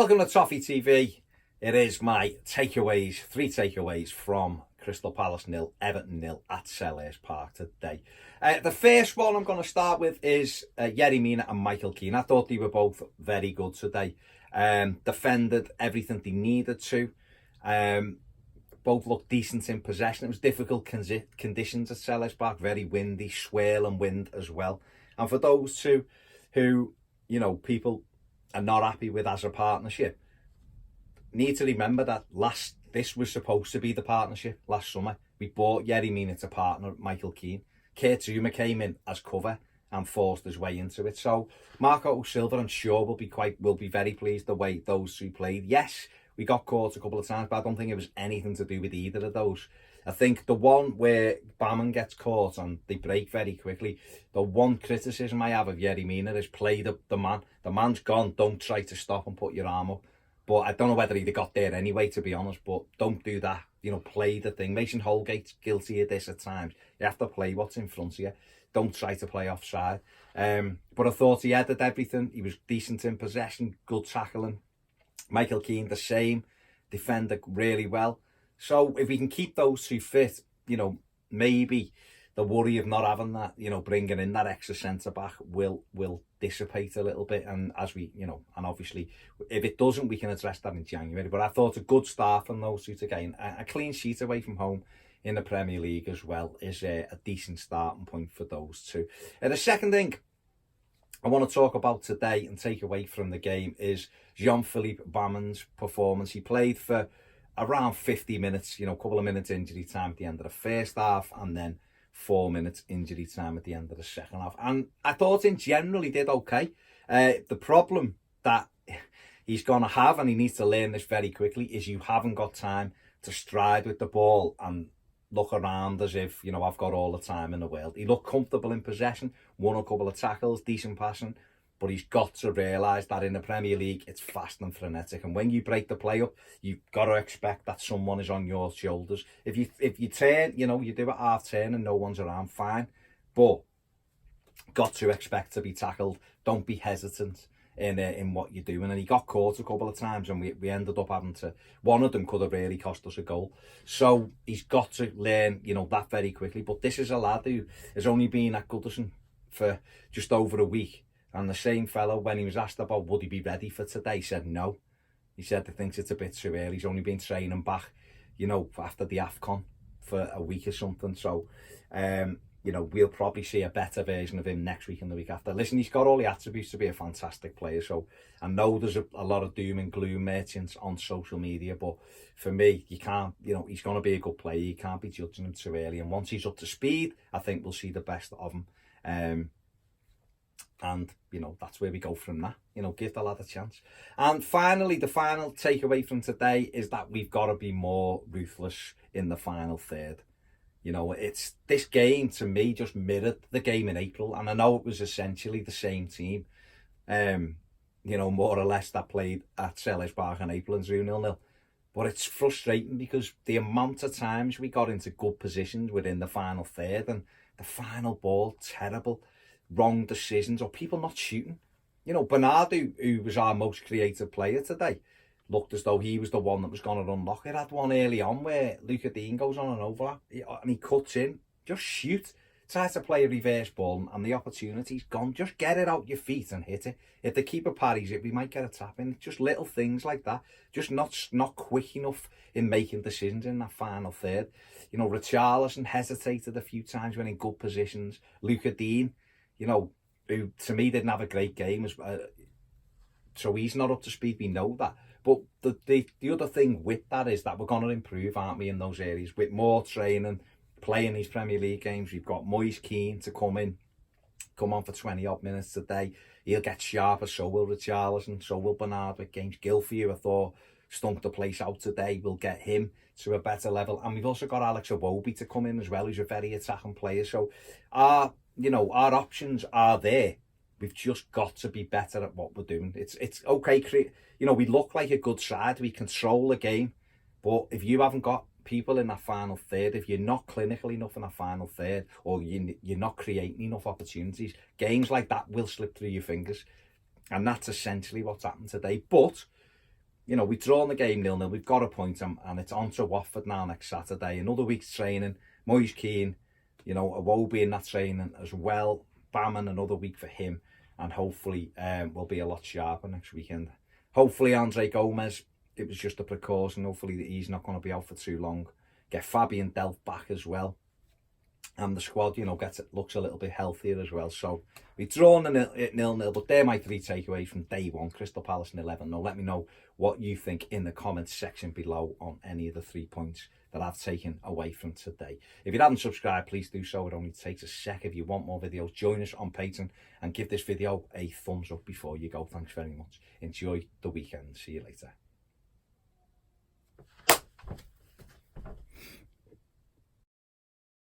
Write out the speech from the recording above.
Welcome to Toffee TV. It is my takeaways, 3 takeaways from Crystal Palace 0, Everton 0 at Selhurst Park today. The first one I'm going to start with is Yerry Mina and Michael Keane. I thought they were both very good today. Defended everything they needed to. Both looked decent in possession. It was difficult conditions at Selhurst Park, very windy, swirl and wind as well. And for those two who, people are not happy with as a partnership, need to remember that this was supposed to be the partnership last summer. We bought Yerry Mina to partner Michael Keane. Kurt Zouma came in as cover and forced his way into it. So Marco Silva, I'm sure, will be very pleased the way those two played. Yes, we got caught a couple of times, but I don't think it was anything to do with either of those. I think the one where Bamman gets caught and they break very quickly, the one criticism I have of Yerry Mina is play the man. The man's gone, don't try to stop and put your arm up. But I don't know whether he'd have got there anyway, to be honest, but don't do that. Play the thing. Mason Holgate's guilty of this at times. You have to play what's in front of you. Don't try to play offside. But I thought he headed everything. He was decent in possession, good tackling. Michael Keane, the same. Defended really well. So if we can keep those two fit, maybe the worry of not having that, bringing in that extra centre-back will dissipate a little bit. And as we, and obviously, if it doesn't, we can address that in January. But I thought a good start from those two to gain a clean sheet away from home in the Premier League as well is a decent starting point for those two. The second thing I want to talk about today and take away from the game is Jean-Philippe Bamman's performance. He played for around 50 minutes, a couple of minutes injury time at the end of the first half, and then 4 minutes injury time at the end of the second half. And I thought in general he did okay. The problem that he's going to have, and he needs to learn this very quickly, is you haven't got time to stride with the ball and look around as if, I've got all the time in the world. He looked comfortable in possession, won a couple of tackles, decent passing, but he's got to realise that in the Premier League, it's fast and frenetic. And when you break the play up, you've got to expect that someone is on your shoulders. If you turn, you do a half turn and no one's around, fine. But got to expect to be tackled. Don't be hesitant in what you're doing. And he got caught a couple of times and we ended up having to, one of them could have really cost us a goal. So he's got to learn, that very quickly. But this is a lad who has only been at Goodison for just over a week. And the same fellow, when he was asked about would he be ready for today, said no. He said he thinks it's a bit too early. He's only been training back, after the AFCON for a week or something. So, we'll probably see a better version of him next week and the week after. Listen, he's got all the attributes to be a fantastic player. So I know there's a lot of doom and gloom merchants on social media, but for me, you can't, he's going to be a good player. You can't be judging him too early. And once he's up to speed, I think we'll see the best of him. And, that's where we go from that. Give the lad a chance. And finally, the final takeaway from today is that we've got to be more ruthless in the final third. It's this game, to me, just mirrored the game in April. And I know it was essentially the same team, more or less, that played at Selhurst Park in April and drew 0-0. But it's frustrating because the amount of times we got into good positions within the final third and the final ball, terrible, wrong decisions, or people not shooting. Bernardo, who was our most creative player today, looked as though he was the one that was going to unlock it. Had one early on where Luca Dean goes on an overlap and he cuts in. Just shoot. Try to play a reverse ball and the opportunity's gone. Just get it out your feet and hit it. If the keeper parries it, we might get a tap in. Just little things like that. Just not quick enough in making decisions in that final third. Richarlison hesitated a few times when in good positions. Luca Dean, who to me didn't have a great game, so he's not up to speed, we know that. But the other thing with that is that we're going to improve, aren't we, in those areas, with more training, playing these Premier League games. We've got Moise Keane to come on for 20 odd minutes today. He'll get sharper, so will Richarlison, so will Bernard with games. Gylfi, who I thought stunk the place out today, will get him to a better level. And we've also got Alex Iwobi to come in as well, who's a very attacking player. So our options are there. We've just got to be better at what we're doing. It's okay. We look like a good side. We control the game. But if you haven't got people in that final third, if you're not clinical enough in that final third, or you're not creating enough opportunities, games like that will slip through your fingers. And that's essentially what's happened today. But you know, we've drawn the game 0-0. We've got a point, and it's on to Watford now next Saturday. Another week's training. Moyes Keane, you know, Iwobi in that training as well. Bamman, another week for him. And hopefully we'll be a lot sharper next weekend. Hopefully Andre Gomez, it was just a precaution. Hopefully he's not going to be out for too long. Get Fabian Delph back as well. And the squad, you know, looks a little bit healthier as well. So we've drawn it 0-0, but they're my 3 takeaways from day one. Crystal Palace and 11. Now let me know what you think in the comments section below on any of the 3 points that I've taken away from today. If you haven't subscribed, please do so. It only takes a sec. If you want more videos, join us on Patreon and give this video a thumbs up before you go. Thanks very much. Enjoy the weekend. See you later.